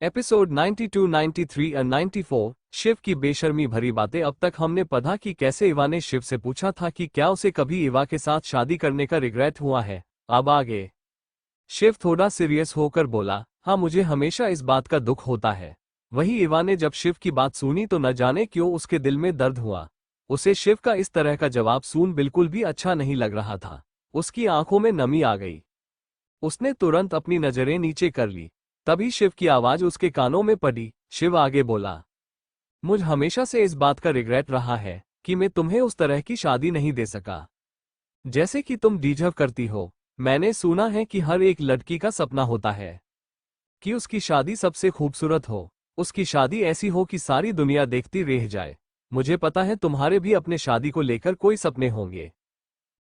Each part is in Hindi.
एपिसोड 92, 93 और 94। शिव की बेशर्मी भरी बातें। अब तक हमने पढ़ा कि कैसे इवा ने शिव से पूछा था कि क्या उसे कभी इवा के साथ शादी करने का रिग्रेट हुआ है। अब आगे शिव थोड़ा सीरियस होकर बोला, हाँ मुझे हमेशा इस बात का दुख होता है। वही इवा ने जब शिव की बात सुनी तो न जाने क्यों उसके दिल में दर्द हुआ। उसे शिव का इस तरह का जवाब सुन बिल्कुल भी अच्छा नहीं लग रहा था। उसकी आंखों में नमी आ गई। उसने तुरंत अपनी नजरें नीचे कर ली। तभी शिव की आवाज उसके कानों में पड़ी। शिव आगे बोला, मुझ हमेशा से इस बात का रिग्रेट रहा है कि मैं तुम्हें उस तरह की शादी नहीं दे सका जैसे कि तुम डिजर्व करती हो। मैंने सुना है कि हर एक लड़की का सपना होता है कि उसकी शादी सबसे खूबसूरत हो, उसकी शादी ऐसी हो कि सारी दुनिया देखती रह जाए। मुझे पता है तुम्हारे भी अपने शादी को लेकर कोई सपने होंगे,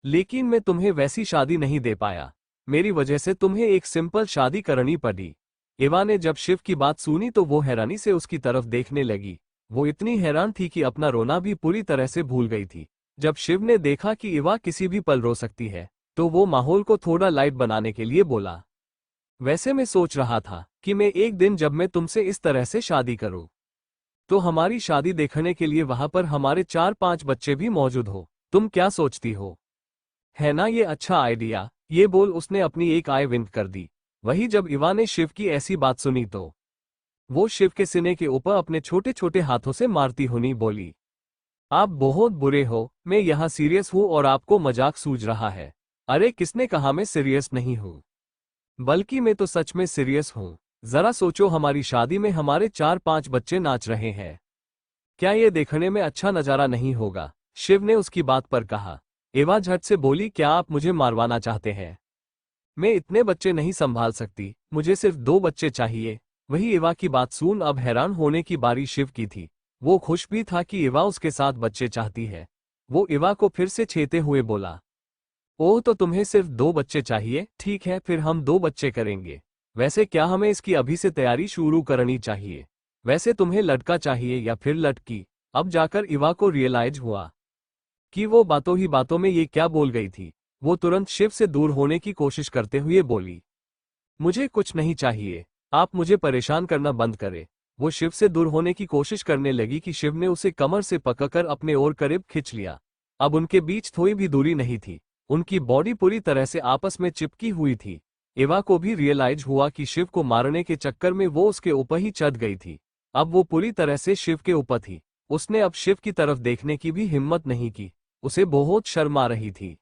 लेकिन मैं तुम्हें वैसी शादी नहीं दे पाया। मेरी वजह से तुम्हें एक सिंपल शादी करनी पड़ी। इवा ने जब शिव की बात सुनी तो वो हैरानी से उसकी तरफ देखने लगी। वो इतनी हैरान थी कि अपना रोना भी पूरी तरह से भूल गई थी। जब शिव ने देखा कि इवा किसी भी पल रो सकती है तो वो माहौल को थोड़ा लाइट बनाने के लिए बोला, वैसे मैं सोच रहा था कि मैं एक दिन जब मैं तुमसे इस तरह से शादी करूं तो हमारी शादी देखने के लिए वहां पर हमारे 4-5 बच्चे भी मौजूद हो। तुम क्या सोचती हो? है ना ये अच्छा आइडिया? ये बोल उसने अपनी एक आई विंक कर दी। वही जब इवा ने शिव की ऐसी बात सुनी तो वो शिव के सीने के ऊपर अपने छोटे छोटे हाथों से मारती हुई बोली, आप बहुत बुरे हो। मैं यहाँ सीरियस हूँ और आपको मजाक सूझ रहा है। अरे किसने कहा मैं सीरियस नहीं हूँ, बल्कि मैं तो सच में सीरियस हूँ। जरा सोचो, हमारी शादी में हमारे 4-5 बच्चे नाच रहे हैं। क्या ये देखने में अच्छा नजारा नहीं होगा? शिव ने उसकी बात पर कहा। एवा झट से बोली, क्या आप मुझे मारवाना चाहते हैं? मैं इतने बच्चे नहीं संभाल सकती, मुझे सिर्फ 2 बच्चे चाहिए। वही एवा की बात सुन अब हैरान होने की बारी शिव की थी। वो खुश भी था कि एवा उसके साथ बच्चे चाहती है। वो एवा को फिर से छेते हुए बोला, ओह तो तुम्हें सिर्फ 2 बच्चे चाहिए, ठीक है फिर हम 2 बच्चे करेंगे। वैसे क्या हमें इसकी अभी से तैयारी शुरू करनी चाहिए? वैसे तुम्हें लड़का चाहिए या फिर लड़की? अब जाकर इवा को रियलाइज हुआ कि वो बातों ही बातों में ये क्या बोल गई थी। वो तुरंत शिव से दूर होने की कोशिश करते हुए बोली, मुझे कुछ नहीं चाहिए, आप मुझे परेशान करना बंद करें। वो शिव से दूर होने की कोशिश करने लगी कि शिव ने उसे कमर से पकड़कर अपने ओर करीब खींच लिया। अब उनके बीच थोड़ी भी दूरी नहीं थी, उनकी बॉडी पूरी तरह से आपस में चिपकी हुई थी। एवा को भी रियलाइज हुआ कि शिव को मारने के चक्कर में वो उसके ऊपर ही चढ़ गई थी। अब वो पूरी तरह से शिव के ऊपर थी। उसने अब शिव की तरफ देखने की भी हिम्मत नहीं की। उसे बहुत शर्म आ रही थी।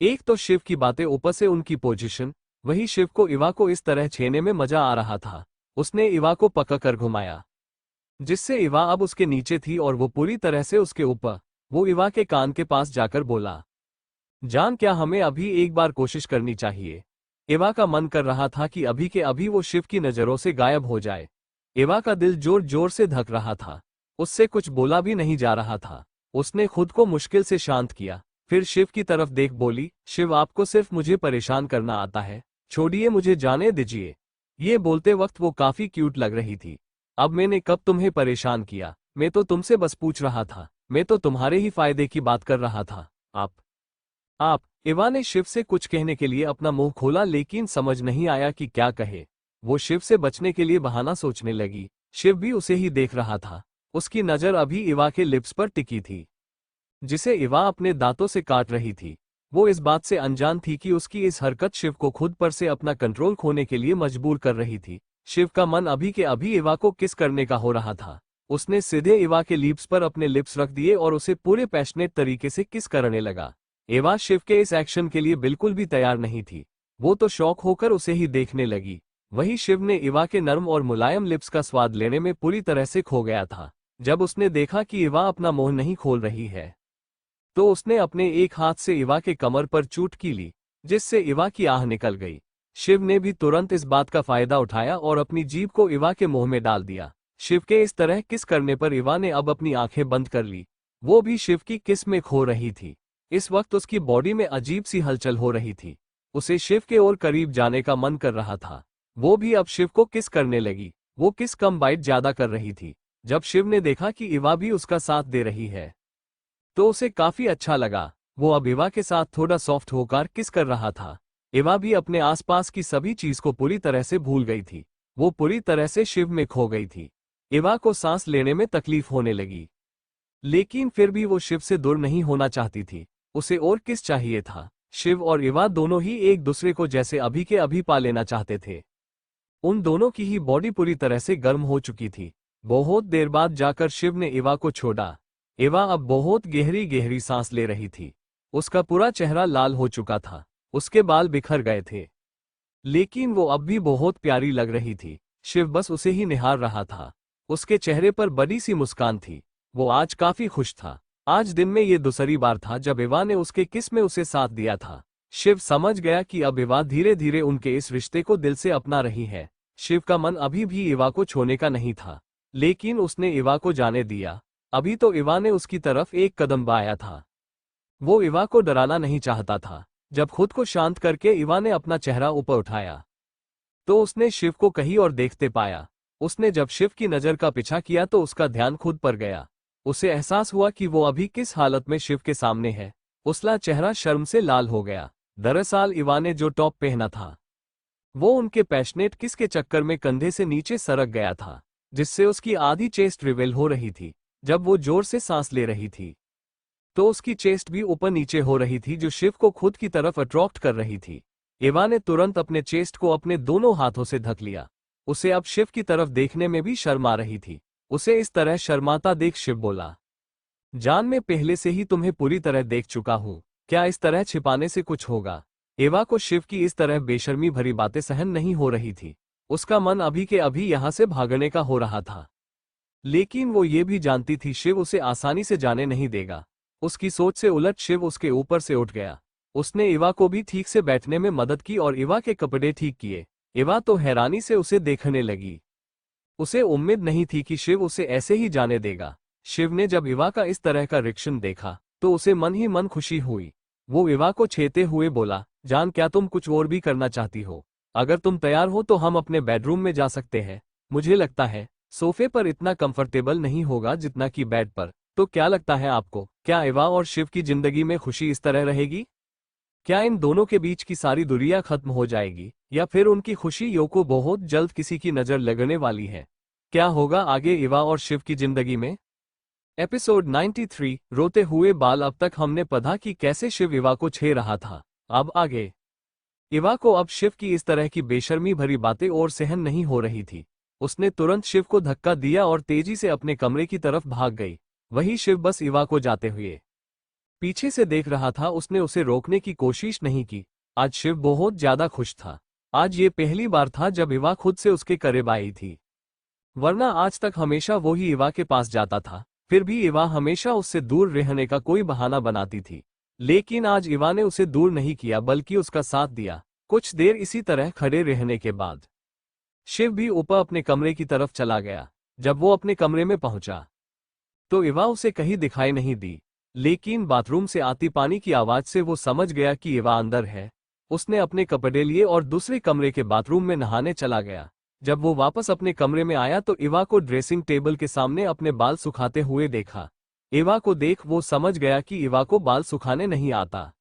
एक तो शिव की बातें, ऊपर से उनकी पोजीशन। वही शिव को इवा को इस तरह छेने में मजा आ रहा था। उसने इवा को पकड़कर घुमाया जिससे इवा अब उसके नीचे थी और वो पूरी तरह से उसके ऊपर। वो इवा के कान के पास जाकर बोला, जान क्या हमें अभी एक बार कोशिश करनी चाहिए? इवा का मन कर रहा था कि अभी के अभी वो शिव की नजरों से गायब हो जाए। इवा का दिल जोर जोर से धक रहा था। उससे कुछ बोला भी नहीं जा रहा था। उसने खुद को मुश्किल से शांत किया, फिर शिव की तरफ देख बोली, शिव आपको सिर्फ मुझे परेशान करना आता है, छोड़िए मुझे जाने दीजिए। ये बोलते वक्त वो काफी क्यूट लग रही थी। अब मैंने कब तुम्हें परेशान किया? मैं तो तुमसे बस पूछ रहा था, मैं तो तुम्हारे ही फायदे की बात कर रहा था। आप इवा ने शिव से कुछ कहने के लिए अपना मुंह खोला लेकिन समझ नहीं आया कि क्या कहे। वो शिव से बचने के लिए बहाना सोचने लगी। शिव भी उसे ही देख रहा था। उसकी नजर अभी इवा के लिप्स पर टिकी थी जिसे इवा अपने दांतों से काट रही थी। वो इस बात से अनजान थी कि उसकी इस हरकत शिव को खुद पर से अपना कंट्रोल खोने के लिए मजबूर कर रही थी। शिव का मन अभी के अभी इवा को किस करने का हो रहा था। उसने सीधे इवा के लिप्स पर अपने लिप्स रख दिए और उसे पूरे पैशनेट तरीके से किस करने लगा। एवा शिव के इस एक्शन के लिए बिल्कुल भी तैयार नहीं थी। वो तो शौक होकर उसे ही देखने लगी। वही शिव ने इवा के नरम और मुलायम लिप्स का स्वाद लेने में पूरी तरह से खो गया था। जब उसने देखा कि इवा अपना मुंह नहीं खोल रही है तो उसने अपने एक हाथ से इवा के कमर पर चुटकी ली जिससे इवा की आह निकल गई। शिव ने भी तुरंत इस बात का फायदा उठाया और अपनी जीभ को इवा के मुंह में डाल दिया। शिव के इस तरह किस करने पर इवा ने अब अपनी आंखें बंद कर ली। वो भी शिव की किस में खो रही थी। इस वक्त उसकी बॉडी में अजीब सी हलचल हो रही थी। उसे शिव के और करीब जाने का मन कर रहा था। वो भी अब शिव को किस करने लगी। वो किस कम बाइट ज्यादा कर रही थी। जब शिव ने देखा कि इवा भी उसका साथ दे रही है तो उसे काफी अच्छा लगा। वो अब इवा के साथ थोड़ा सॉफ्ट होकर किस कर रहा था। इवा भी अपने आसपास की सभी चीज को पूरी तरह से भूल गई थी। वो पूरी तरह से शिव में खो गई थी। इवा को सांस लेने में तकलीफ होने लगी, लेकिन फिर भी वो शिव से दूर नहीं होना चाहती थी। उसे और किस चाहिए था? शिव और इवा दोनों ही एक दूसरे को जैसे अभी के अभी पा लेना चाहते थे। उन दोनों की ही बॉडी पूरी तरह से गर्म हो चुकी थी। बहुत देर बाद जाकर शिव ने इवा को छोड़ा। इवा अब बहुत गहरी गहरी सांस ले रही थी। उसका पूरा चेहरा लाल हो चुका था, उसके बाल बिखर गए थे, लेकिन वो अब भी बहुत प्यारी लग रही थी। शिव बस उसे ही निहार रहा था। उसके चेहरे पर बड़ी सी मुस्कान थी। वो आज काफी खुश था। आज दिन में ये दूसरी बार था जब इवा ने उसके किस में उसे साथ दिया था। शिव समझ गया कि अब इवा धीरे धीरे उनके इस रिश्ते को दिल से अपना रही है। शिव का मन अभी भी इवा को छोड़ने का नहीं था, लेकिन उसने इवा को जाने दिया। अभी तो इवा ने उसकी तरफ एक कदम बढ़ाया था। वो इवा को डराना नहीं चाहता था। जब खुद को शांत करके इवा ने अपना चेहरा ऊपर उठाया तो उसने शिव को कहीं और देखते पाया। उसने जब शिव की नज़र का पीछा किया तो उसका ध्यान खुद पर गया। उसे एहसास हुआ कि वो अभी किस हालत में शिव के सामने है। उसका चेहरा शर्म से लाल हो गया। दरअसल इवा ने जो टॉप पहना था वो उनके पैशनेट किस के चक्कर में कंधे से नीचे सरक गया था, जिससे उसकी आधी चेस्ट रिवील हो रही थी। जब वो जोर से सांस ले रही थी तो उसकी चेस्ट भी ऊपर नीचे हो रही थी, जो शिव को खुद की तरफ अट्रैक्ट कर रही थी। इवा ने तुरंत अपने चेस्ट को अपने दोनों हाथों से ढक लिया। उसे अब शिव की तरफ देखने में भी शर्म आ रही थी। उसे इस तरह शर्माता देख शिव बोला, जान मैं पहले से ही तुम्हें पूरी तरह देख चुका हूं, क्या इस तरह छिपाने से कुछ होगा? इवा को शिव की इस तरह बेशर्मी भरी बातें सहन नहीं हो रही थी। उसका मन अभी के अभी यहां से भागने का हो रहा था, लेकिन वो ये भी जानती थी शिव उसे आसानी से जाने नहीं देगा। उसकी सोच से उलट शिव उसके ऊपर से उठ गया। उसने इवा को भी ठीक से बैठने में मदद की और इवा के कपड़े ठीक किए। इवा तो हैरानी से उसे देखने लगी। उसे उम्मीद नहीं थी कि शिव उसे ऐसे ही जाने देगा। शिव ने जब इवा का इस तरह का रिएक्शन देखा तो उसे मन ही मन खुशी हुई। वो इवा को छेड़ते हुए बोला, जान क्या तुम कुछ और भी करना चाहती हो? अगर तुम तैयार हो तो हम अपने बेडरूम में जा सकते हैं। मुझे लगता है सोफे पर इतना कंफर्टेबल नहीं होगा जितना कि बेड पर। तो क्या लगता है आपको, क्या इवा और शिव की जिंदगी में खुशी इस तरह रहेगी? क्या इन दोनों के बीच की सारी दूरियां खत्म हो जाएगी, या फिर उनकी खुशियों को बहुत जल्द किसी की नजर लगने वाली है? क्या होगा आगे इवा और शिव की जिंदगी में? एपिसोड 93 रोते हुए बाल। अब तक हमने पढ़ा कि कैसे शिव इवा को छेड़ रहा था। अब आगे इवा को अब शिव की इस तरह की बेशर्मी भरी बातें और सहन नहीं हो रही थी। उसने तुरंत शिव को धक्का दिया और तेजी से अपने कमरे की तरफ भाग गई। वही शिव बस इवा को जाते हुए पीछे से देख रहा था। उसने उसे रोकने की कोशिश नहीं की। आज शिव बहुत ज्यादा खुश था। आज ये पहली बार था जब इवा खुद से उसके करीब आई थी, वरना आज तक हमेशा वो ही इवा के पास जाता था। फिर भी इवा हमेशा उससे दूर रहने का कोई बहाना बनाती थी, लेकिन आज इवा ने उसे दूर नहीं किया बल्कि उसका साथ दिया। कुछ देर इसी तरह खड़े रहने के बाद शिव भी ऊपर अपने कमरे की तरफ चला गया। जब वो अपने कमरे में पहुंचा तो इवा उसे कहीं दिखाई नहीं दी, लेकिन बाथरूम से आती पानी की आवाज से वो समझ गया कि इवा अंदर है। उसने अपने कपड़े लिए और दूसरे कमरे के बाथरूम में नहाने चला गया। जब वो वापस अपने कमरे में आया तो इवा को ड्रेसिंग टेबल के सामने अपने बाल सुखाते हुए देखा। इवा को देख वो समझ गया कि इवा को बाल सुखाने नहीं आता।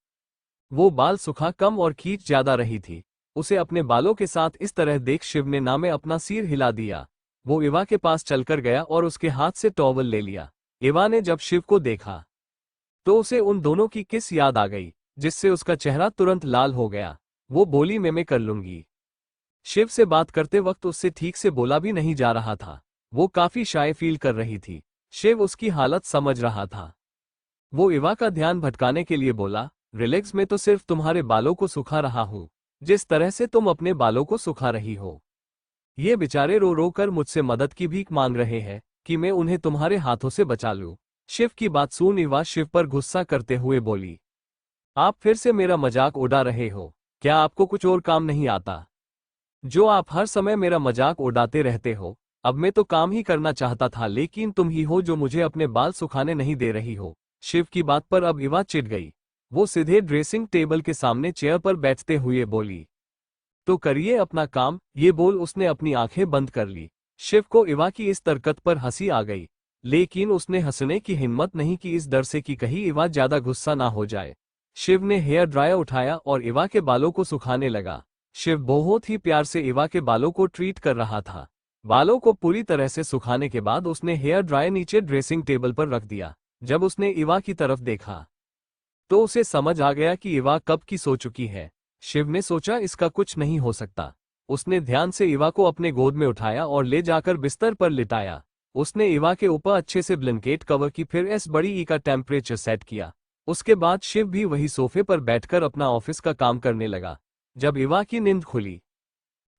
वो बाल सुखा कम और खींच ज्यादा रही थी। उसे अपने बालों के साथ इस तरह देख शिव ने नामे अपना सिर हिला दिया। वो इवा के पास चलकर गया और उसके हाथ से टॉवल ले लिया। इवा ने जब शिव को देखा तो उसे उन दोनों की किस याद आ गई, जिससे उसका चेहरा तुरंत लाल हो गया। वो बोली, मैं कर लूंगी। शिव से बात करते वक्त उससे ठीक से बोला भी नहीं जा रहा था। वो काफी शाय फील कर रही थी। शिव उसकी हालत समझ रहा था। वो इवा का ध्यान भटकाने के लिए बोला, रिलैक्स, मैं तो सिर्फ तुम्हारे बालों को सुखा रहा हूँ, जिस तरह से तुम अपने बालों को सुखा रही हो। ये बेचारे रो रो कर मुझसे मदद की भीख मांग रहे हैं कि मैं उन्हें तुम्हारे हाथों से बचा लूं। शिव की बात सुन इवा शिव पर गुस्सा करते हुए बोली, आप फिर से मेरा मजाक उड़ा रहे हो? क्या आपको कुछ और काम नहीं आता जो आप हर समय मेरा मजाक उड़ाते रहते हो? अब मैं तो काम ही करना चाहता था, लेकिन तुम ही हो जो मुझे अपने बाल सुखाने नहीं दे रही हो। शिव की बात पर अब इवा चिढ़ गई। वो सीधे ड्रेसिंग टेबल के सामने चेयर पर बैठते हुए बोली, तो करिए अपना काम। ये बोल उसने अपनी आंखें बंद कर ली। शिव को इवा की इस तरकत पर हंसी आ गई, लेकिन उसने हंसने की हिम्मत नहीं की, इस डर से कि कहीं इवा ज्यादा गुस्सा ना हो जाए। शिव ने हेयर ड्रायर उठाया और इवा के बालों को सुखाने लगा। शिव बहुत ही प्यार से इवा के बालों को ट्रीट कर रहा था। बालों को पूरी तरह से सुखाने के बाद उसने हेयर ड्रायर नीचे ड्रेसिंग टेबल पर रख दिया। जब उसने इवा की तरफ देखा तो उसे समझ आ गया कि इवा कब की सो चुकी है। शिव ने सोचा इसका कुछ नहीं हो सकता। उसने ध्यान से इवा को अपने गोद में उठाया और ले जाकर बिस्तर पर लिटाया। उसने इवा के ऊपर अच्छे से ब्लैंकेट कवर की, फिर बड़ी ई का टेम्परेचर सेट किया। उसके बाद शिव भी वही सोफे पर बैठकर अपना ऑफिस का काम करने लगा। जब इवा की नींद खुली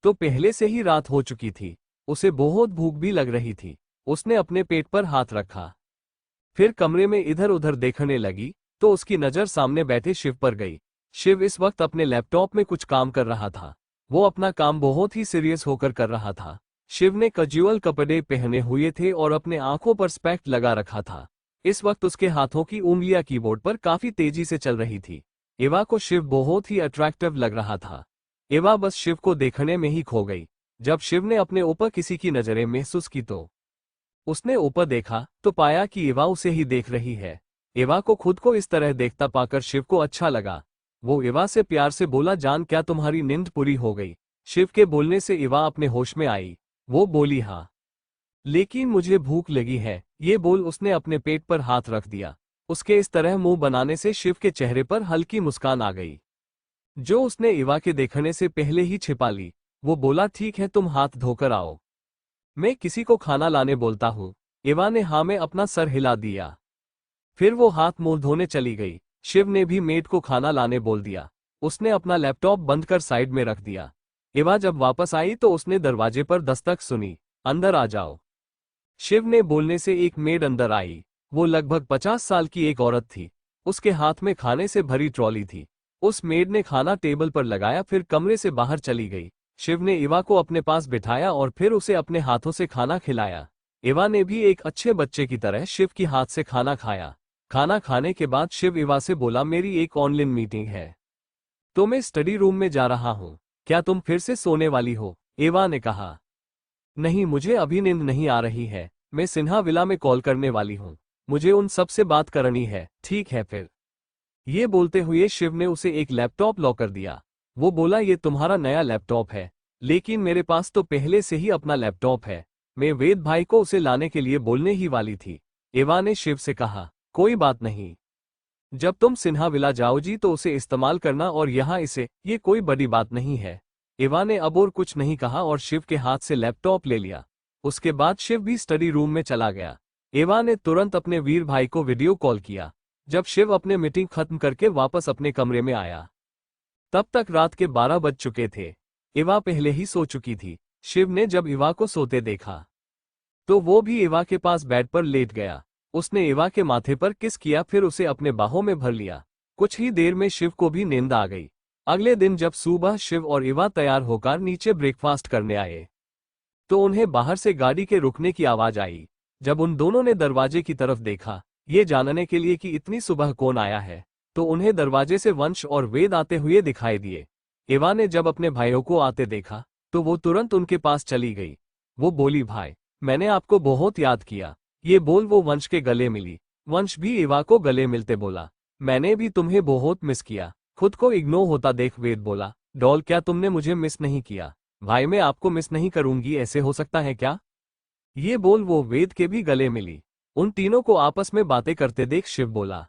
तो पहले से ही रात हो चुकी थी। उसे बहुत भूख भी लग रही थी। उसने अपने पेट पर हाथ रखा, फिर कमरे में इधर उधर देखने लगी तो उसकी नजर सामने बैठे शिव पर गई। शिव इस वक्त अपने लैपटॉप में कुछ काम कर रहा था। वो अपना काम बहुत ही सीरियस होकर कर रहा था। शिव ने कैजुअल कपड़े पहने हुए थे और अपने आंखों पर स्पेक्ट लगा रखा था। इस वक्त उसके हाथों की उंगलियां कीबोर्ड पर काफी तेजी से चल रही थी। एवा को शिव बहुत ही अट्रैक्टिव लग रहा था। एवा बस शिव को देखने में ही खो गई। जब शिव ने अपने ऊपर किसी की नजरें महसूस की तो उसने ऊपर देखा तो पाया कि एवा उसे ही देख रही है। एवा को खुद को इस तरह देखता पाकर शिव को अच्छा लगा। वो एवा से प्यार से बोला, जान क्या तुम्हारी नींद पूरी हो गई? शिव के बोलने से एवा अपने होश में आई। वो बोली, हाँ, लेकिन मुझे भूख लगी है। ये बोल उसने अपने पेट पर हाथ रख दिया। उसके इस तरह मुंह बनाने से शिव के चेहरे पर हल्की मुस्कान आ गई, जो उसने एवा के देखने से पहले ही छिपा ली। वो बोला, ठीक है, तुम हाथ धोकर आओ, मैं किसी को खाना लाने बोलता हूँ। एवा ने हाँ में अपना सर हिला दिया। फिर वो हाथ मुंह धोने चली गई। शिव ने भी मेड को खाना लाने बोल दिया। उसने अपना लैपटॉप बंद कर साइड में रख दिया। एवा जब वापस आई तो उसने दरवाजे पर दस्तक सुनी। अंदर आ जाओ, शिव ने बोलने से एक मेड अंदर आई। वो लगभग 50 साल की एक औरत थी। उसके हाथ में खाने से भरी ट्रॉली थी। उस मेड ने खाना टेबल पर लगाया, फिर कमरे से बाहर चली गई। शिव ने एवा को अपने पास बिठाया और फिर उसे अपने हाथों से खाना खिलाया। एवा ने भी एक अच्छे बच्चे की तरह शिव की हाथ से खाना खाया। खाना खाने के बाद शिव एवा से बोला, मेरी एक ऑनलाइन मीटिंग है तो मैं स्टडी रूम में जा रहा हूँ, क्या तुम फिर से सोने वाली हो? एवा ने कहा, नहीं, मुझे अभी नींद नहीं आ रही है, मैं सिन्हा विला में कॉल करने वाली हूँ, मुझे उन सब से बात करनी है। ठीक है फिर। ये बोलते हुए शिव ने उसे एक लैपटॉप लॉक कर दिया। वो बोला, ये तुम्हारा नया लैपटॉप है, लेकिन मेरे पास तो पहले से ही अपना लैपटॉप है। मैं वेद भाई को उसे लाने के लिए बोलने ही वाली थी। एवा ने शिव से कहा, कोई बात नहीं, जब तुम सिन्हा विला जाओ जी तो उसे इस्तेमाल करना, और यहाँ इसे, ये कोई बड़ी बात नहीं है। एवा ने अब और कुछ नहीं कहा और शिव के हाथ से लैपटॉप ले लिया। उसके बाद शिव भी स्टडी रूम में चला गया। एवा ने तुरंत अपने वीर भाई को वीडियो कॉल किया। जब शिव अपने मीटिंग खत्म करके वापस अपने कमरे में आया तब तक रात के 12 बज चुके थे। एवा पहले ही सो चुकी थी। शिव ने जब एवा को सोते देखा तो वो भी एवा के पास बेड पर लेट गया। उसने एवा के माथे पर किस किया, फिर उसे अपने बाहों में भर लिया। कुछ ही देर में शिव को भी नींद आ गई। अगले दिन जब सुबह शिव और एवा तैयार होकर नीचे ब्रेकफास्ट करने आए तो उन्हें बाहर से गाड़ी के रुकने की आवाज आई। जब उन दोनों ने दरवाजे की तरफ देखा, ये जानने के लिए कि इतनी सुबह कौन आया है, तो उन्हें दरवाजे से वंश और वेद आते हुए दिखाई दिए। एवा ने जब अपने भाइयों को आते देखा तो वो तुरंत उनके पास चली गई। वो बोली, भाई, मैंने आपको बहुत याद किया। ये बोल वो वंश के गले मिली। वंश भी एवा को गले मिलते बोला, मैंने भी तुम्हें बहुत मिस किया। खुद को इग्नोर होता देख वेद बोला, डॉल, क्या तुमने मुझे मिस नहीं किया? भाई, मैं आपको मिस नहीं करूंगी, ऐसे हो सकता है क्या? ये बोल वो वेद के भी गले मिली। उन तीनों को आपस में बातें करते देख शिव बोला,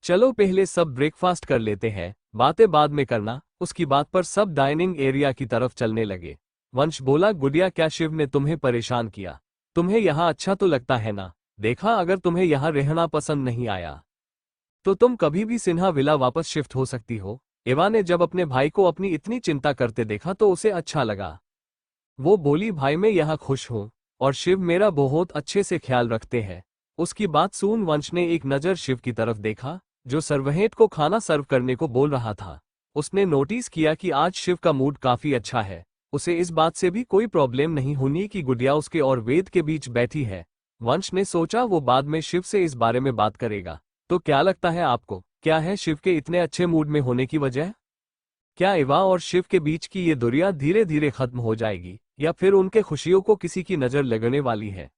चलो पहले सब ब्रेकफास्ट कर लेते हैं, बातें बाद में करना। उसकी बात पर सब डाइनिंग एरिया की तरफ चलने लगे। वंश बोला, गुड़िया, क्या शिव ने तुम्हें परेशान किया? तुम्हें यहाँ अच्छा तो लगता है ना? देखा, अगर तुम्हें यहाँ रहना पसंद नहीं आया तो तुम कभी भी सिन्हा विला वापस शिफ्ट हो सकती हो। एवा ने जब अपने भाई को अपनी इतनी चिंता करते देखा तो उसे अच्छा लगा। वो बोली, भाई, मैं यहाँ खुश हूँ और शिव मेरा बहुत अच्छे से ख्याल रखते हैं। उसकी बात सुन वंश ने एक नज़र शिव की तरफ देखा, जो सर्वेंट को खाना सर्व करने को बोल रहा था। उसने नोटिस किया कि आज शिव का मूड काफी अच्छा है। उसे इस बात से भी कोई प्रॉब्लम नहीं होनी कि गुड़िया उसके और वेद के बीच बैठी है। वंश ने सोचा वो बाद में शिव से इस बारे में बात करेगा। तो क्या लगता है आपको, क्या है शिव के इतने अच्छे मूड में होने की वजह? क्या एवा और शिव के बीच की ये दूरियां धीरे धीरे खत्म हो जाएगी, या फिर उनके खुशियों को किसी की नजर लगने वाली है?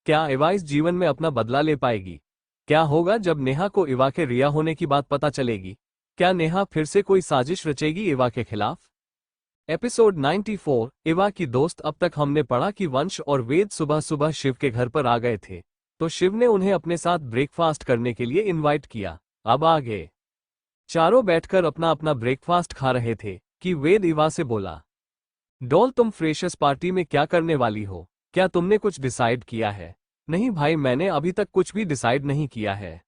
क्या एवा इस जीवन में अपना बदला ले पाएगी? क्या होगा जब नेहा को एवा के रिया होने की बात पता चलेगी? क्या नेहा फिर से कोई साजिश रचेगी एवा के खिलाफ? एपिसोड 94 इवा की दोस्त। अब तक हमने पढ़ा कि वंश और वेद सुबह सुबह शिव के घर पर आ गए थे, तो शिव ने उन्हें अपने साथ ब्रेकफास्ट करने के लिए इनवाइट किया। अब आगे चारों बैठकर अपना अपना ब्रेकफास्ट खा रहे थे कि वेद इवा से बोला, डॉल तुम फ्रेशर्स पार्टी में क्या करने वाली हो? क्या तुमने कुछ डिसाइड किया है? नहीं भाई, मैंने अभी तक कुछ भी डिसाइड नहीं किया है।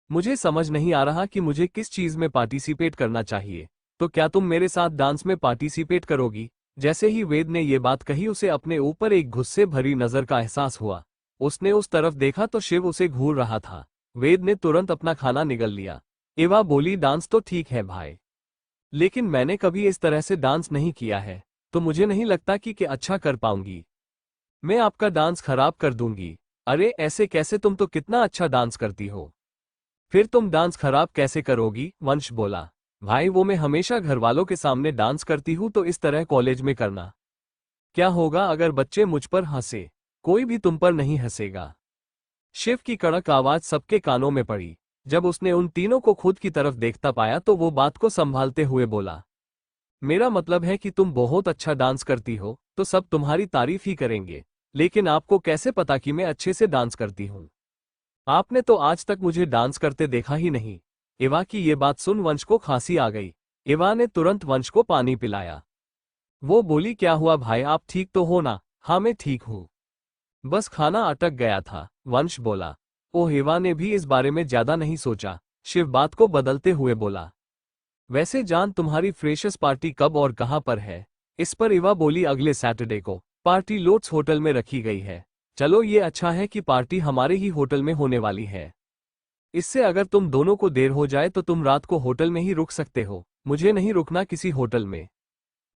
मुझे समझ नहीं आ रहा कि मुझे किस चीज में पार्टिसिपेट करना चाहिए। तो क्या तुम मेरे साथ डांस में पार्टिसिपेट करोगी? जैसे ही वेद ने ये बात कही, उसे अपने ऊपर एक गुस्से भरी नजर का एहसास हुआ। उसने उस तरफ देखा तो शिव उसे घूर रहा था। वेद ने तुरंत अपना खाना निगल लिया। इवा बोली, डांस तो ठीक है भाई, लेकिन मैंने कभी इस तरह से डांस नहीं किया है, तो मुझे नहीं लगता कि अच्छा कर पाऊंगी। मैं आपका डांस खराब कर दूंगी। अरे ऐसे कैसे, तुम तो कितना अच्छा डांस करती हो। फिर तुम डांस खराब कैसे करोगी? वंश बोला, भाई वो मैं हमेशा घर वालों के सामने डांस करती हूं, तो इस तरह कॉलेज में करना। क्या होगा अगर बच्चे मुझ पर हंसे? कोई भी तुम पर नहीं हंसेगा। शिव की कड़क आवाज सबके कानों में पड़ी। जब उसने उन तीनों को खुद की तरफ देखता पाया तो वो बात को संभालते हुए बोला, मेरा मतलब है कि तुम बहुत अच्छा डांस करती हो, तो सब तुम्हारी तारीफ ही करेंगे। लेकिन आपको कैसे पता कि मैं अच्छे से डांस करती हूं? आपने तो आज तक मुझे डांस करते देखा ही नहीं। इवा की ये बात सुन वंश को खांसी आ गई। इवा ने तुरंत वंश को पानी पिलाया। वो बोली, क्या हुआ भाई, आप ठीक तो हो ना? हाँ मैं ठीक हूँ, बस खाना अटक गया था, वंश बोला। ओह, इवा ने भी इस बारे में ज्यादा नहीं सोचा। शिव बात को बदलते हुए बोला, वैसे जान, तुम्हारी फ्रेशर्स पार्टी कब और कहाँ पर है? इस पर इवा बोली, अगले सैटरडे को पार्टी लोट्स होटल में रखी गई है। चलो ये अच्छा है कि पार्टी हमारे ही होटल में होने वाली है। इससे अगर तुम दोनों को देर हो जाए तो तुम रात को होटल में ही रुक सकते हो। मुझे नहीं रुकना किसी होटल में।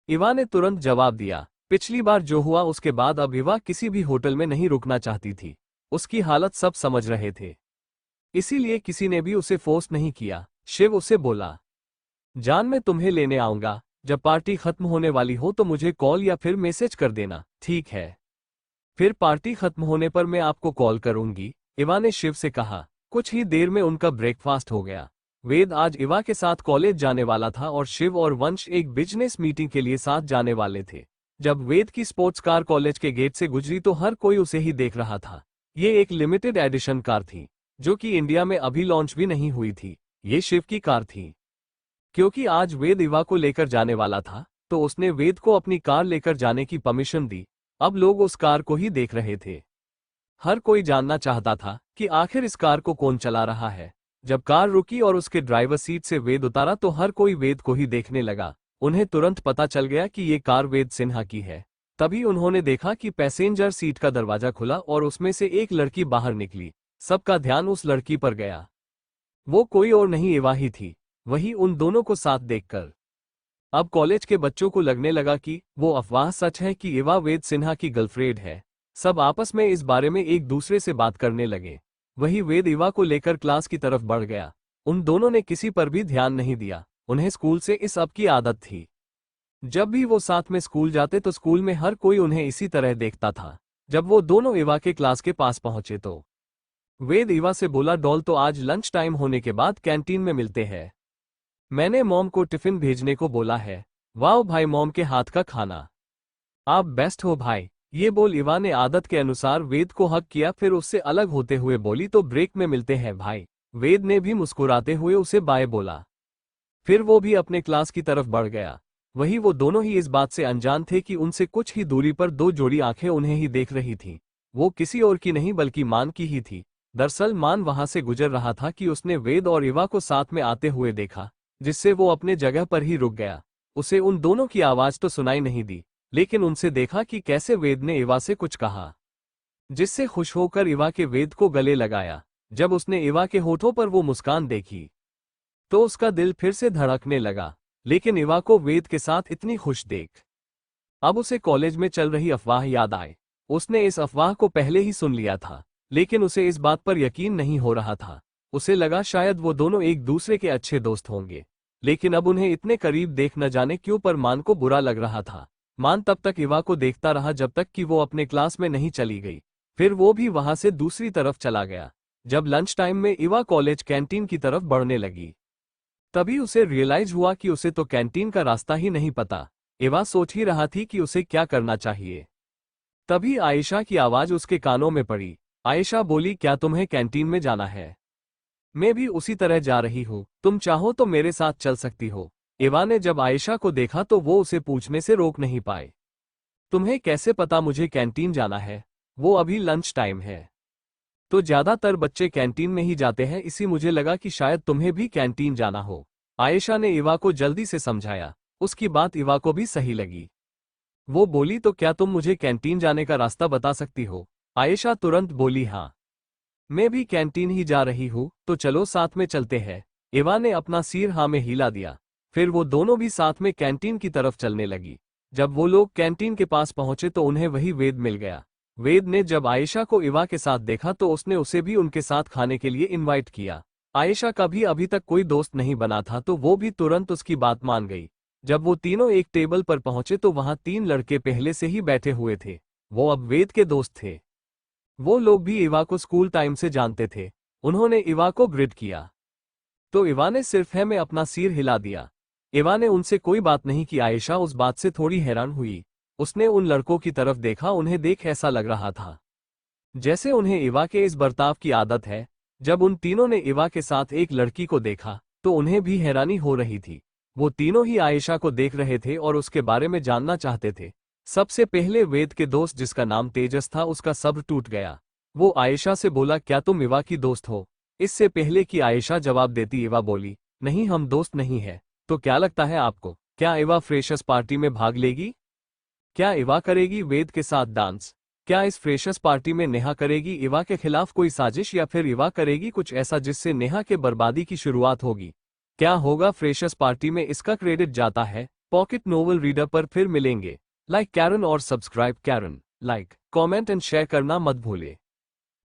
इवा ने तुरंत जवाब दिया। पिछली बार जो हुआ उसके बाद अब इवा किसी भी होटल में नहीं रुकना चाहती थी। उसकी हालत सब समझ रहे थे, इसीलिए किसी ने भी उसे फोर्स नहीं किया। शिव उसे बोला, जान मैं तुम्हें लेने आऊंगा। जब पार्टी खत्म होने वाली हो तो मुझे कॉल या फिर मैसेज कर देना, ठीक है? फिर पार्टी खत्म होने पर मैं आपको कॉल करूंगी, इवा ने शिव से कहा। कुछ ही देर में उनका ब्रेकफास्ट हो गया। वेद आज इवा के साथ कॉलेज जाने वाला था और शिव और वंश एक बिजनेस मीटिंग के लिए साथ जाने वाले थे। जब वेद की स्पोर्ट्स कार कॉलेज के गेट से गुजरी तो हर कोई उसे ही देख रहा था। ये एक लिमिटेड एडिशन कार थी, जो कि इंडिया में अभी लॉन्च भी नहीं हुई थी। ये शिव की कार थी। क्योंकि आज वेद इवा को लेकर जाने वाला था, तो उसने वेद को अपनी कार लेकर जाने की परमिशन दी। अब लोग उस कार को ही देख रहे थे। हर कोई जानना चाहता था कि आखिर इस कार को कौन चला रहा है। जब कार रुकी और उसके ड्राइवर सीट से वेद उतारा तो हर कोई वेद को ही देखने लगा। उन्हें तुरंत पता चल गया कि ये कार वेद सिन्हा की है। तभी उन्होंने देखा कि पैसेंजर सीट का दरवाजा खुला और उसमें से एक लड़की बाहर निकली। सबका ध्यान उस लड़की पर गया। वो कोई और नहीं, इवा ही थी। वही उन दोनों को साथ देखकर अब कॉलेज के बच्चों को लगने लगा कि वो अफवाह सच है कि इवा वेद सिन्हा की गर्लफ्रेंड है। सब आपस में इस बारे में एक दूसरे से बात करने लगे। वही वेद इवा को लेकर क्लास की तरफ बढ़ गया। उन दोनों ने किसी पर भी ध्यान नहीं दिया। उन्हें स्कूल से इस अब की आदत थी। जब भी वो साथ में स्कूल जाते तो स्कूल में हर कोई उन्हें इसी तरह देखता था। जब वो दोनों इवा के क्लास के पास पहुंचे तो वेद इवा से बोला, डॉल तो आज लंच टाइम होने के बाद कैंटीन में मिलते हैं। मैंने मॉम को टिफिन भेजने को बोला है। वाह भाई, मॉम के हाथ का खाना। आप बेस्ट हो भाई। ये बोल इवा ने आदत के अनुसार वेद को हक किया, फिर उससे अलग होते हुए बोली, तो ब्रेक में मिलते हैं भाई। वेद ने भी मुस्कुराते हुए उसे बाय बोला। फिर वो भी अपने क्लास की तरफ बढ़ गया। वही वो दोनों ही इस बात से अनजान थे कि उनसे कुछ ही दूरी पर दो जोड़ी आंखें उन्हें ही देख रही थीं। वो किसी और की नहीं बल्कि मान की ही थी। दरअसल मान वहां से गुजर रहा था कि उसने वेद और इवा को साथ में आते हुए देखा, जिससे वो अपने जगह पर ही रुक गया। उसे उन दोनों की आवाज तो सुनाई नहीं दी, लेकिन उनसे देखा कि कैसे वेद ने इवा से कुछ कहा, जिससे खुश होकर इवा के वेद को गले लगाया। जब उसने इवा के होठों पर वो मुस्कान देखी तो उसका दिल फिर से धड़कने लगा। लेकिन इवा को वेद के साथ इतनी खुश देख अब उसे कॉलेज में चल रही अफवाह याद आए। उसने इस अफवाह को पहले ही सुन लिया था, लेकिन उसे इस बात पर यकीन नहीं हो रहा था। उसे लगा शायद वो दोनों एक दूसरे के अच्छे दोस्त होंगे, लेकिन अब उन्हें इतने करीब देख न जाने क्यों पर मान को बुरा लग रहा था। मान तब तक इवा को देखता रहा जब तक कि वो अपने क्लास में नहीं चली गई। फिर वो भी वहां से दूसरी तरफ चला गया। जब लंच टाइम में इवा कॉलेज कैंटीन की तरफ बढ़ने लगी, तभी उसे रियलाइज हुआ कि उसे तो कैंटीन का रास्ता ही नहीं पता। एवा सोच ही रहा थी कि उसे क्या करना चाहिए। तभी आयशा की आवाज उसके कानों में पड़ी। आयशा बोली, क्या तुम्हें कैंटीन में जाना है? मैं भी उसी तरह जा रही हूँ, तुम चाहो तो मेरे साथ चल सकती हो। एवा ने जब आयशा को देखा तो वो उसे पूछने से रोक नहीं पाए। तुम्हें कैसे पता मुझे कैंटीन जाना है? वो अभी लंच टाइम है। तो ज्यादातर बच्चे कैंटीन में ही जाते हैं, इसी मुझे लगा कि शायद तुम्हें भी कैंटीन जाना हो। आयशा ने इवा को जल्दी से समझाया। उसकी बात इवा को भी सही लगी। वो बोली, तो क्या तुम मुझे कैंटीन जाने का रास्ता बता सकती हो? आयशा तुरंत बोली, हाँ, मैं भी कैंटीन ही जा रही हूँ, तो चलो साथ में चलते हैं। इवा ने अपना सिर हाँ में हिला दिया। फिर वो दोनों भी साथ में कैंटीन की तरफ चलने लगी। जब वो लोग कैंटीन के पास पहुंचे तो उन्हें वही वेद मिल गया। वेद ने जब आयशा को इवा के साथ देखा तो उसने उसे भी उनके साथ खाने के लिए इनवाइट किया। आयशा का भी अभी तक कोई दोस्त नहीं बना था तो वो भी तुरंत उसकी बात मान गई। जब वो तीनों एक टेबल पर पहुंचे तो वहां 3 लड़के पहले से ही बैठे हुए थे। वो अब वेद के दोस्त थे। वो लोग भी इवा को स्कूल टाइम से जानते थे। उन्होंने इवा को ग्रिड किया तो इवा ने सिर्फ है में अपना सिर हिला दिया। इवा ने उनसे कोई बात नहीं की। आयशा उस बात से थोड़ी हैरान हुई। उसने उन लड़कों की तरफ देखा, उन्हें देख ऐसा लग रहा था जैसे उन्हें इवा के इस बर्ताव की आदत है। जब उन तीनों ने इवा के साथ एक लड़की को देखा तो उन्हें भी हैरानी हो रही थी। वो तीनों ही आयशा को देख रहे थे और उसके बारे में जानना चाहते थे। सबसे पहले वेद के दोस्त जिसका नाम तेजस था, उसका सब्र टूट गया। वो आयशा से बोला, क्या तुम इवा की दोस्त हो? इससे पहले कि आयशा जवाब देती इवा बोली, नहीं, हम दोस्त नहीं है। तो क्या लगता है आपको, क्या इवा फ्रेशर्स पार्टी में भाग लेगी? क्या इवा करेगी वेद के साथ डांस? क्या इस फ्रेशर्स पार्टी में नेहा करेगी इवा के खिलाफ कोई साजिश, या फिर इवा करेगी कुछ ऐसा जिससे नेहा के बर्बादी की शुरुआत होगी? क्या होगा फ्रेशर्स पार्टी में, इसका क्रेडिट जाता है पॉकेट नोवेल रीडर पर। फिर मिलेंगे। लाइक कैरन और सब्सक्राइब कैरन। लाइक, कमेंट एंड शेयर करना मत भूले।